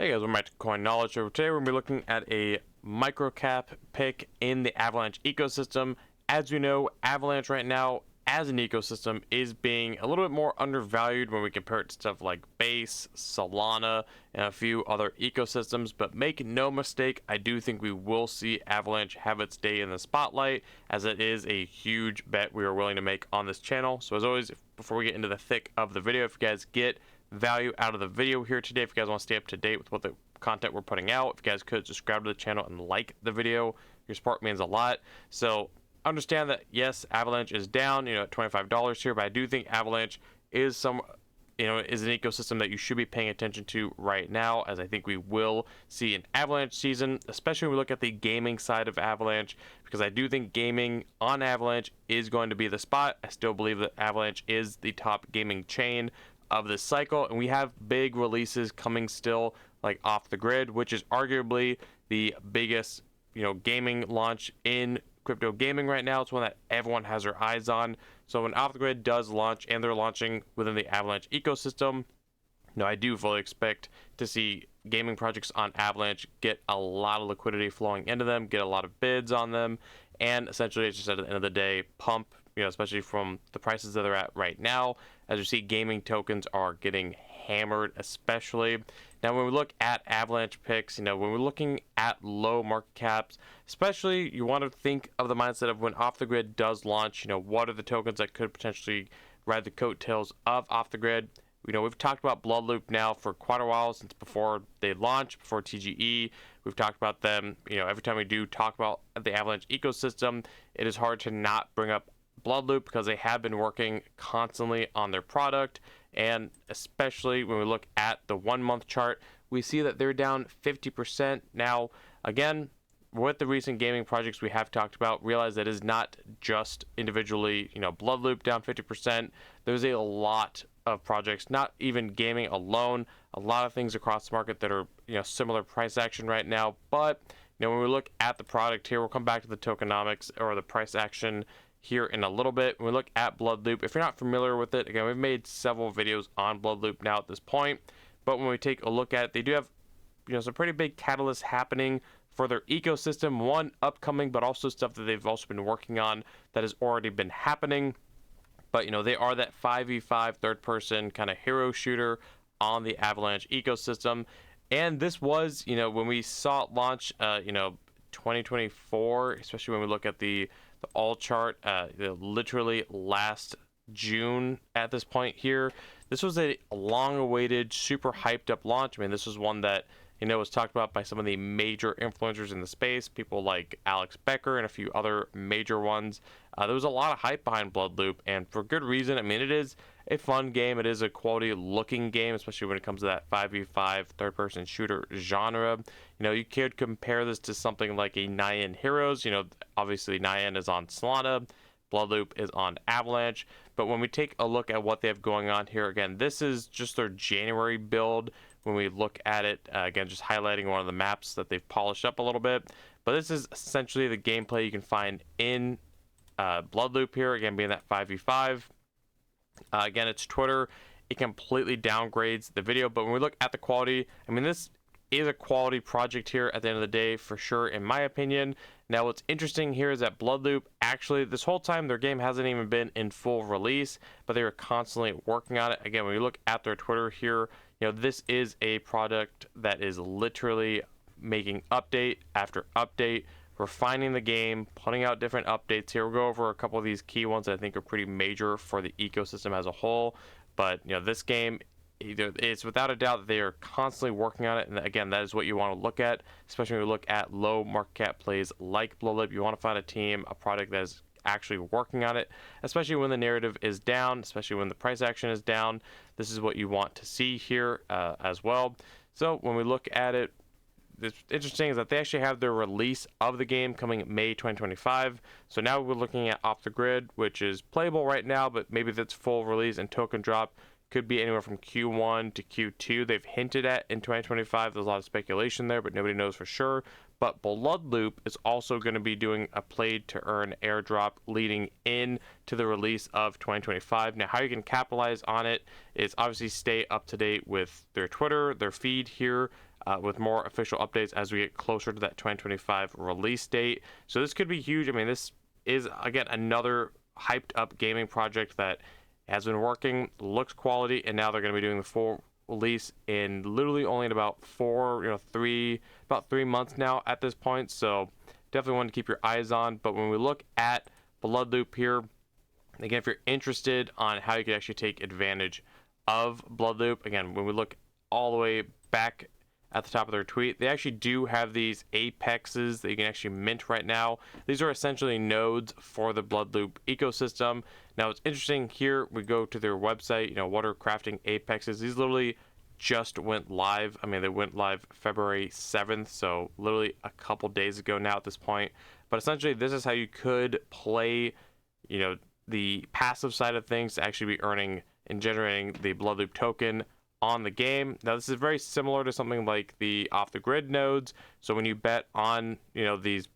Hey guys, welcome back to CoinLedger. Today we're going to be looking at a microcap pick in the Avalanche ecosystem. As we know, Avalanche right now as an ecosystem is being a little bit more undervalued when we compare it to stuff like Base, Solana, and a few other ecosystems. But make no mistake, I do think we will see Avalanche have its day in the spotlight, as it is a huge bet we are willing to make on this channel. So as always, before we get into the thick of the video, if you guys get value out of the video here today, if you guys want to stay up to date with what the content we're putting out, if you guys could subscribe to the channel and like the video, your support means a lot. So understand that yes, Avalanche is down, at $25 here, but I do think Avalanche is is an ecosystem that you should be paying attention to right now, as I think we will see an Avalanche season, especially when we look at the gaming side of Avalanche, because I do think gaming on Avalanche is going to be the spot. I still believe that Avalanche is the top gaming chain of this cycle, and we have big releases coming still, like Off the Grid, which is arguably the biggest gaming launch in crypto gaming right now. It's one that everyone has their eyes on. So when Off the Grid does launch, and they're launching within the Avalanche ecosystem, I do fully expect to see gaming projects on Avalanche get a lot of liquidity flowing into them, get a lot of bids on them, and essentially it's just at the end of the day pump, especially from the prices that they're at right now. As you see, gaming tokens are getting hammered, especially. Now, when we look at Avalanche picks, when we're looking at low market caps, especially, you want to think of the mindset of when Off the Grid does launch, what are the tokens that could potentially ride the coattails of Off the Grid? We've talked about BloodLoop now for quite a while, since before they launched, before TGE. We've talked about them, every time we do talk about the Avalanche ecosystem, it is hard to not bring up BloodLoop, because they have been working constantly on their product, and especially when we look at the 1 month chart, we see that they're down 50%. Now, again, with the recent gaming projects we have talked about, realize that is not just individually, BloodLoop down 50%. There's a lot of projects, not even gaming alone, a lot of things across the market that are, similar price action right now. But, when we look at the product here, we'll come back to the tokenomics or the price action here in a little bit. When we look at BloodLoop, if you're not familiar with it, again, we've made several videos on BloodLoop now at this point, but when we take a look at it, they do have some pretty big catalysts happening for their ecosystem, one upcoming, but also stuff that they've also been working on that has already been happening. But they are that 5v5 third person kind of hero shooter on the Avalanche ecosystem. And this was, when we saw it launch 2024, especially when we look at the all chart, literally last June at this point here, this was a long awaited, super hyped up launch. This was one that was talked about by some of the major influencers in the space, people like Alex Becker and a few other major ones. There was a lot of hype behind BloodLoop, and for good reason. It is a fun game, it is a quality looking game, especially when it comes to that 5v5 third person shooter genre. You could compare this to something like a Nyan Heroes. Obviously Nyan is on Solana, BloodLoop is on Avalanche, but when we take a look at what they have going on here, again, this is just their January build. When we look at it, again, just highlighting one of the maps that they've polished up a little bit, but this is essentially the gameplay you can find in BloodLoop here, again, being that 5v5. Again, it's Twitter. It completely downgrades the video, but when we look at the quality, this is a quality project here at the end of the day, for sure, in my opinion. Now, what's interesting here is that BloodLoop, actually, this whole time, their game hasn't even been in full release, but they were constantly working on it. Again, when you look at their Twitter here, this is a product that is literally making update after update, refining the game, putting out different updates here. We'll go over a couple of these key ones that I think are pretty major for the ecosystem as a whole. But this game, it's without a doubt that they are constantly working on it, and again, that is what you want to look at, especially when we look at low market cap plays like BloodLoop. You want to find a team, a product that is actually working on it, especially when the narrative is down, especially when the price action is down. This is what you want to see here as well. So when we look at it, it's interesting is that they actually have their release of the game coming May 2025. So now we're looking at Off the Grid, which is playable right now, but maybe that's full release and token drop could be anywhere from Q1 to Q2. They've hinted at in 2025. There's a lot of speculation there, but nobody knows for sure. But BloodLoop is also going to be doing a play to earn airdrop leading in to the release of 2025. Now, how you can capitalize on it is obviously stay up to date with their Twitter, their feed here. with more official updates as we get closer to that 2025 release date. So this could be huge. I mean, this is, again, another hyped up gaming project that has been working, looks quality, and now they're going to be doing the full release in literally only in about about 3 months now at this point. So definitely one to keep your eyes on. But when we look at BloodLoop here, again, if you're interested on how you can actually take advantage of BloodLoop, again, when we look all the way back at the top of their tweet, they actually do have these apexes that you can actually mint right now. These are essentially nodes for the BloodLoop ecosystem. Now, it's interesting here, we go to their website, what are crafting apexes? These literally just went live. I mean, they went live February 7th, so literally a couple days ago now at this point. But essentially, this is how you could play, the passive side of things to actually be earning and generating the BloodLoop token on the game. Now, this is very similar to something like the off the grid nodes. So when you bet on these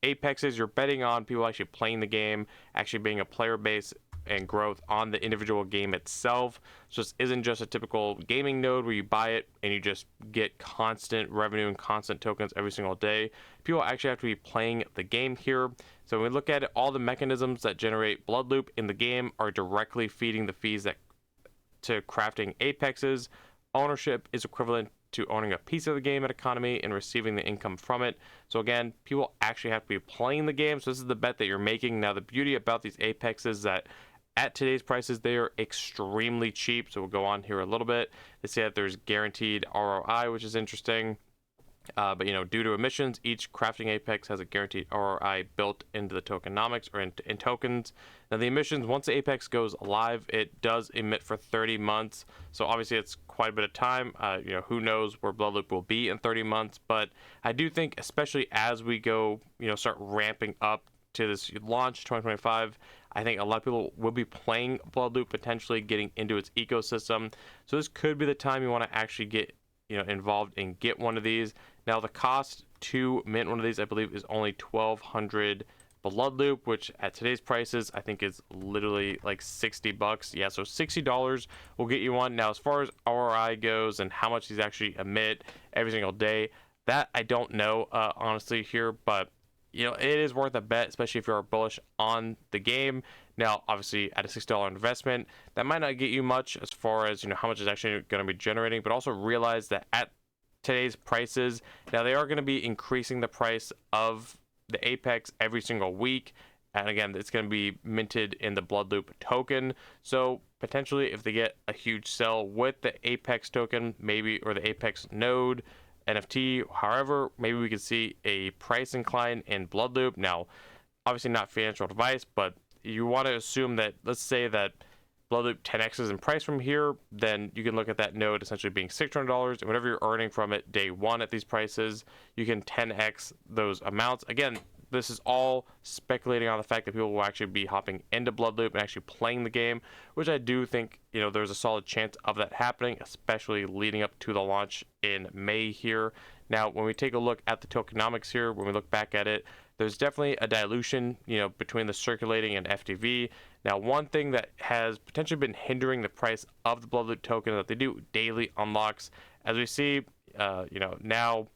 apexes, you're betting on people actually playing the game, actually being a player base and growth on the individual game itself. So this isn't just a typical gaming node where you buy it and you just get constant revenue and constant tokens every single day. People actually have to be playing the game here. So when we look at it, all the mechanisms that generate BloodLoop in the game are directly feeding the fees to crafting apexes. Ownership is equivalent to owning a piece of the game at economy and receiving the income from it. So again, people actually have to be playing the game. So this is the bet that you're making. Now, the beauty about these apexes is that at today's prices, they are extremely cheap. So we'll go on here a little bit. They say that there's guaranteed ROI, which is interesting. But due to emissions, each crafting apex has a guaranteed ROI built into the tokenomics or in tokens. Now, the emissions, once the apex goes live, it does emit for 30 months. So obviously, it's quite a bit of time. Who knows where BloodLoop will be in 30 months. But I do think, especially as we go, start ramping up to this launch 2025, I think a lot of people will be playing BloodLoop, potentially getting into its ecosystem. So this could be the time you want to actually get involved and get one of these. Now, the cost to mint one of these, I believe, is only 1,200 BloodLoop, which at today's prices, I think is literally like $60. Yeah, so $60 will get you one. Now, as far as ROI goes and how much these actually emit every single day, that I don't know, honestly, here, but it is worth a bet, especially if you're bullish on the game. Now, obviously, at a $60 investment, that might not get you much as far as how much is actually going to be generating, but also realize that at today's prices, now they are going to be increasing the price of the apex every single week, and again, it's going to be minted in the BloodLoop token. So potentially, if they get a huge sell with the apex token, maybe, or the apex node NFT, however, maybe we could see a price incline in BloodLoop. Now, obviously not financial advice, but you want to assume that, let's say that BloodLoop 10x's in price from here, then you can look at that node essentially being $600, and whatever you're earning from it day one at these prices, you can 10x those amounts. Again, this is all speculating on the fact that people will actually be hopping into BloodLoop and actually playing the game, which I do think, there's a solid chance of that happening, especially leading up to the launch in May here. Now, when we take a look at the tokenomics here, when we look back at it, there's definitely a dilution, between the circulating and FTV. Now, one thing that has potentially been hindering the price of the BloodLoop token is that they do daily unlocks. As we see, now,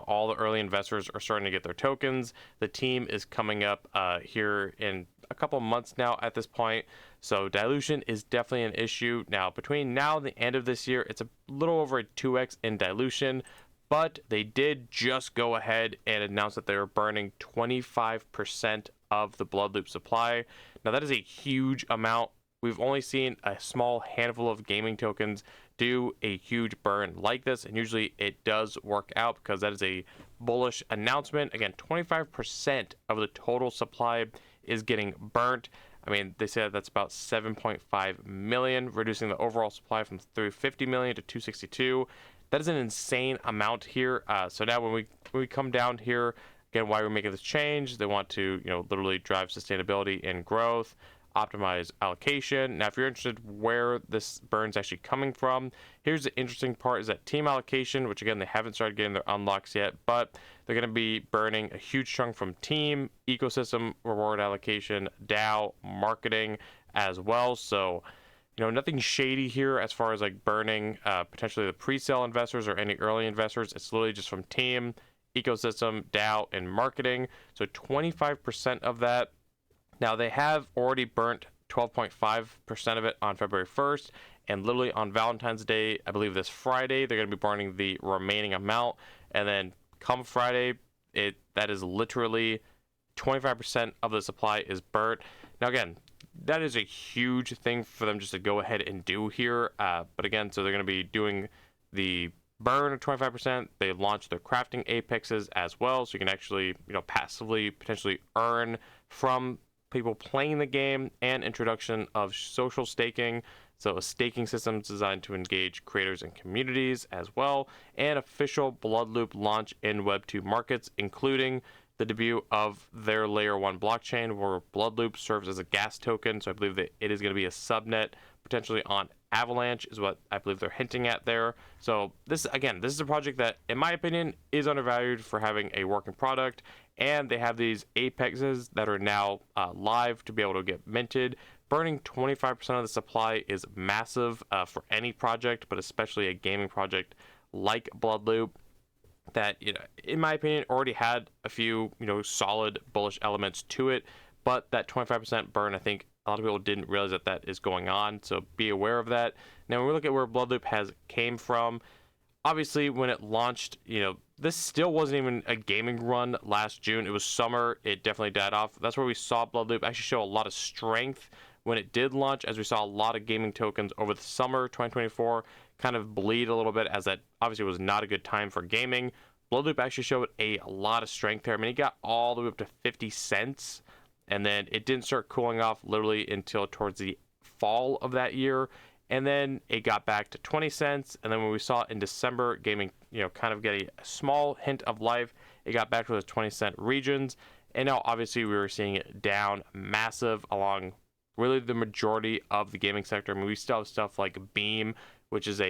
all the early investors are starting to get their tokens. The team is coming up here in a couple months now at this point. So dilution is definitely an issue. Now, between now and the end of this year, it's a little over a 2x in dilution. But they did just go ahead and announce that they were burning 25% of the BloodLoop supply. Now, that is a huge amount. We've only seen a small handful of gaming tokens do a huge burn like this, and usually it does work out because that is a bullish announcement. Again, 25% of the total supply is getting burnt. I mean, they said that's about 7.5 million, reducing the overall supply from 350 million to 262. That is an insane amount here. So now when we come down here, again, why we're making this change, they want to, literally drive sustainability and growth, optimize allocation. Now, if you're interested where this burn's actually coming from, here's the interesting part is that team allocation, which again, they haven't started getting their unlocks yet, but they're going to be burning a huge chunk from team, ecosystem, reward allocation, DAO, marketing as well. So nothing shady here as far as like burning potentially the pre-sale investors or any early investors. It's literally just from team, ecosystem, DAO, and marketing. So 25% of that. Now they have already burnt 12.5% of it on February 1st, and literally on Valentine's Day, I believe this Friday, they're going to be burning the remaining amount, and then come Friday, that is literally 25% of the supply is burnt. Now again, that is a huge thing for them just to go ahead and do here. But again, so they're going to be doing the burn of 25%. They launched their crafting apexes as well, so you can actually, passively potentially earn from people playing the game, and introduction of social staking. So a staking system designed to engage creators and communities as well, and official BloodLoop launch in Web2 markets, including the debut of their layer 1 blockchain, where BloodLoop serves as a gas token. So I believe that it is going to be a subnet potentially on Avalanche, is what I believe they're hinting at there. So this is a project that, in my opinion, is undervalued for having a working product, and they have these apexes that are now live to be able to get minted. Burning 25% of the supply is massive for any project, but especially a gaming project like BloodLoop that, in my opinion, already had a few, solid bullish elements to it. But that 25% burn, I think a lot of people didn't realize that is going on, so be aware of that. Now, when we look at where BloodLoop came from, obviously when it launched, this still wasn't even a gaming run last June. It was summer. It definitely died off. That's where we saw BloodLoop actually show a lot of strength when it did launch, as we saw a lot of gaming tokens over the summer 2024 kind of bleed a little bit, as that obviously was not a good time for gaming. BloodLoop actually showed a lot of strength there. I mean, it got all the way up to 50 cents, and then it didn't start cooling off literally until towards the fall of that year. And then it got back to 20 cents. And then when we saw in December, gaming, kind of get a small hint of life, it got back to those 20-cent regions. And now, obviously, we were seeing it down massive along really the majority of the gaming sector. I mean, we still have stuff like Beam, which is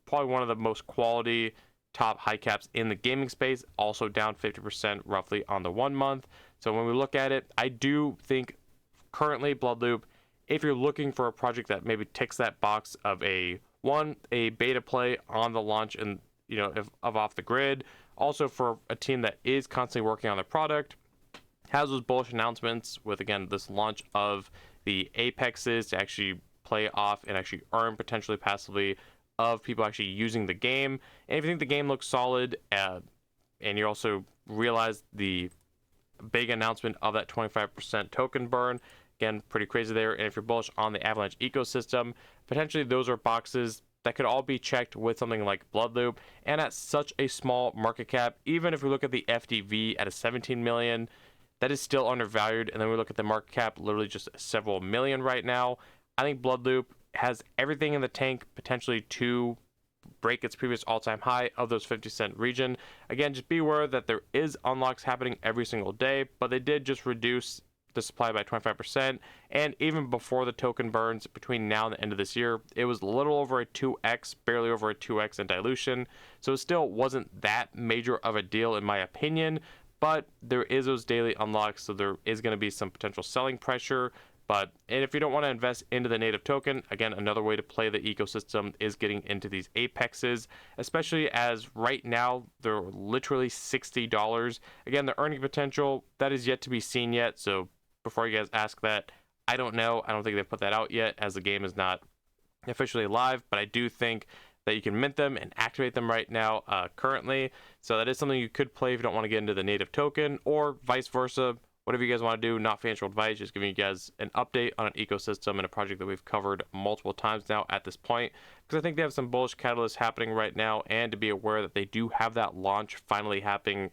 probably one of the most quality top high caps in the gaming space, also down 50% roughly on the 1 month. So when we look at it, I do think currently BloodLoop, if you're looking for a project that maybe ticks that box of a beta play on the launch and of off the grid, also for a team that is constantly working on the product, has those bullish announcements with, again, this launch of the apexes to actually play off and actually earn potentially passively of people actually using the game. And if you think the game looks solid, and you also realize the big announcement of that 25% token burn, again, pretty crazy there. And if you're bullish on the Avalanche ecosystem, potentially those are boxes that could all be checked with something like BloodLoop. And at such a small market cap, even if we look at the FDV at a 17 million, that is still undervalued. And then we look at the market cap, literally just several million right now. I think BloodLoop has everything in the tank potentially to break its previous all-time high of those 50-cent region. Again, just be aware that there is unlocks happening every single day, but they did just reduce the supply by 25%. And even before the token burns, between now and the end of this year, it was a little over a 2x, barely over a 2x in dilution. So it still wasn't that major of a deal in my opinion, but there is those daily unlocks, so there is going to be some potential selling pressure. And if you don't want to invest into the native token, again, another way to play the ecosystem is getting into these apexes, especially as right now they're literally $60. Again, the earning potential, that is yet to be seen yet. So before you guys ask that, I don't know. I don't think they've put that out yet, as the game is not officially live, but I do think that you can mint them and activate them right now currently. So that is something you could play if you don't want to get into the native token, or vice versa. Whatever you guys want to do, not financial advice, just giving you guys an update on an ecosystem and a project that we've covered multiple times now at this point, because I think they have some bullish catalysts happening right now, and to be aware that they do have that launch finally happening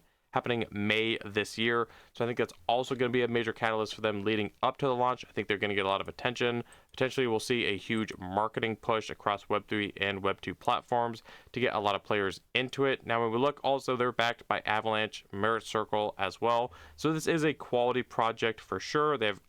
May this year. So I think that's also going to be a major catalyst for them leading up to the launch. I think they're going to get a lot of attention. Potentially we'll see a huge marketing push across Web3 and Web2 platforms to get a lot of players into it. Now when we look, also they're backed by Avalanche, Merit Circle as well. So this is a quality project for sure. They have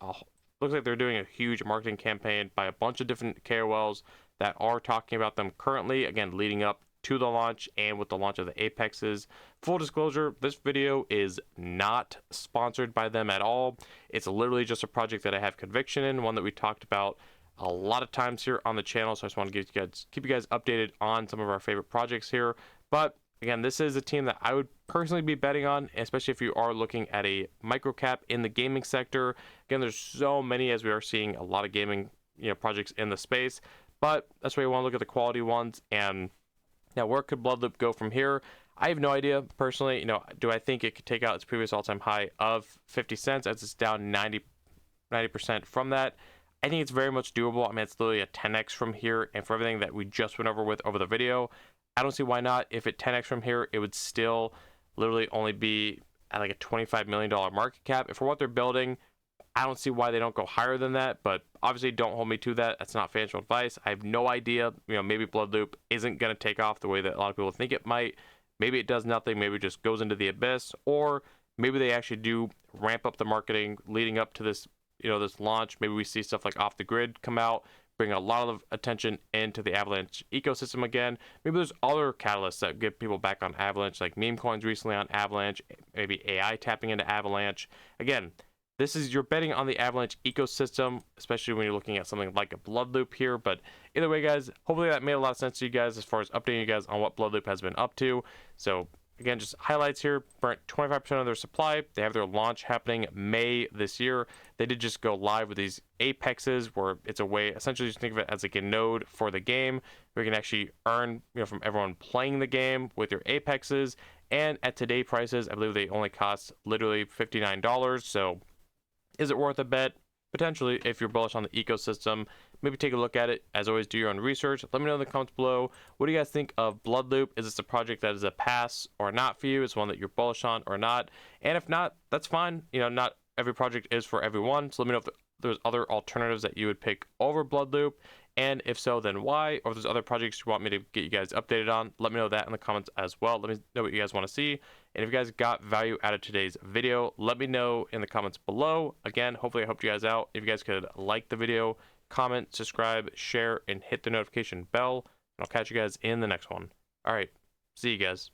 looks like they're doing a huge marketing campaign by a bunch of different KOLs that are talking about them currently, again, leading up to the launch and with the launch of the apexes. Full disclosure, this video is not sponsored by them at all. It's literally just a project that I have conviction in, one that we talked about a lot of times here on the channel, so I just want to keep you guys updated on some of our favorite projects here. But again, this is a team that I would personally be betting on, especially if you are looking at a micro cap in the gaming sector. Again, there's so many, as we are seeing a lot of gaming projects in the space, but that's why you want to look at the quality ones. And now, where could BloodLoop go from here? I have no idea personally. Do I think it could take out its previous all-time high of 50 cents as it's down 90% from that? I think it's very much doable. I mean, it's literally a 10x from here, and for everything that we just went over the video, I don't see why not. If it 10x from here, it would still literally only be at like a $25 million market cap. And for what they're building, I don't see why they don't go higher than that, but obviously don't hold me to that. That's not financial advice. I have no idea. Maybe BloodLoop isn't going to take off the way that a lot of people think it might. Maybe it does nothing. Maybe it just goes into the abyss, or maybe they actually do ramp up the marketing leading up to this, this launch. Maybe we see stuff like Off the Grid come out, bring a lot of attention into the Avalanche ecosystem again. Maybe there's other catalysts that get people back on Avalanche, like meme coins recently on Avalanche, maybe AI tapping into Avalanche. Again, you're betting on the Avalanche ecosystem, especially when you're looking at something like a BloodLoop here. But either way, guys, hopefully that made a lot of sense to you guys as far as updating you guys on what BloodLoop has been up to. So again, just highlights here: burnt 25% of their supply. They have their launch happening May this year. They did just go live with these apexes, where it's a way, essentially, just think of it as like a node for the game, where you can actually earn from everyone playing the game with your apexes. And at today prices, I believe they only cost literally $59. So is it worth a bet? Potentially, if you're bullish on the ecosystem. Maybe take a look at it. As always, do your own research. Let me know in the comments below. What do you guys think of BloodLoop? Is this a project that is a pass or not for you? Is one that you're bullish on or not? And if not, that's fine. Not every project is for everyone. So let me know if there's other alternatives that you would pick over BloodLoop. And if so, then why? Or if there's other projects you want me to get you guys updated on, let me know that in the comments as well. Let me know what you guys want to see. And if you guys got value out of today's video, let me know in the comments below. Again, hopefully I helped you guys out. If you guys could like the video, comment, subscribe, share, and hit the notification bell. And I'll catch you guys in the next one. All right. See you guys.